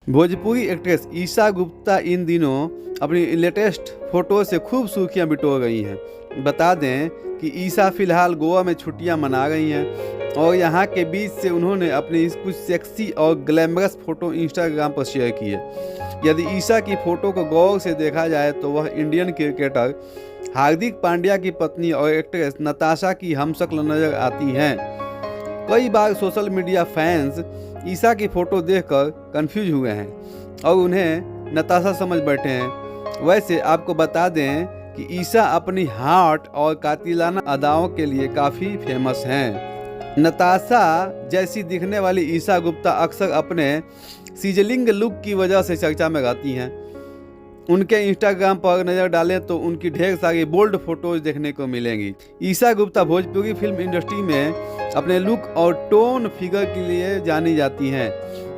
Bhojpuri actress Isha Gupta इन दिनों अपनी latest photo से खूब सुर्खियां बिटोर गई हैं। बता दें कि ईशा फिलहाल गोवा में छुट्टियां मना रही हैं और यहां के बीच से उन्होंने अपनी कुछ सेक्सी और ग्लैमरस फोटो इंस्टाग्राम पर शेयर की है। यदि ईशा की फोटो को गौर से देखा जाए तो वह इंडियन क्रिकेटर हार्दिक पांड्या की पत्नी और एक्ट्रेस नताशा की हमशक्ल नजर आती हैं। कई बार सोशल मीडिया फैंस ईशा की फोटो देखकर कंफ्यूज हुए हैं और उन्हें नताशा समझ बैठे हैं। वैसे आपको बता दें कि ईशा अपनी हॉट और कातिलाना अदाओं के लिए काफ़ी फेमस हैं। नताशा जैसी दिखने वाली ईशा गुप्ता अक्सर अपने सीजलिंग लुक की वजह से चर्चा में रहती हैं। उनके इंस्टाग्राम पर नज़र डालें तो उनकी ढेर सारी बोल्ड फोटोज देखने को मिलेंगी। ईशा गुप्ता भोजपुरी फिल्म इंडस्ट्री में अपने लुक और टोन फिगर के लिए जानी जाती हैं।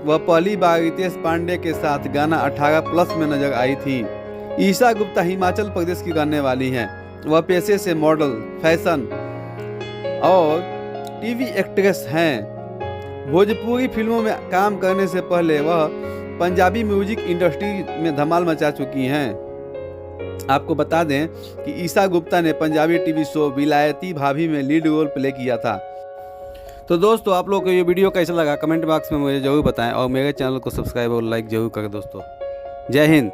वह पहली बार रितेश पांडे के साथ गाना 18+ में नजर आई थी। ईशा गुप्ता हिमाचल प्रदेश की रहने वाली हैं। वह पेशे से मॉडल, फैशन और टीवी एक्ट्रेस हैं। भोजपुरी फिल्मों में काम करने से पहले वह पंजाबी म्यूजिक इंडस्ट्री में धमाल मचा चुकी हैं। आपको बता दें कि ईशा गुप्ता ने पंजाबी टीवी शो विलायती भाभी में लीड रोल प्ले किया था। तो दोस्तों, आप लोगों को ये वीडियो कैसा लगा कमेंट बॉक्स में मुझे जरूर बताएं और मेरे चैनल को सब्सक्राइब और लाइक जरूर करें दोस्तों। जय हिंद।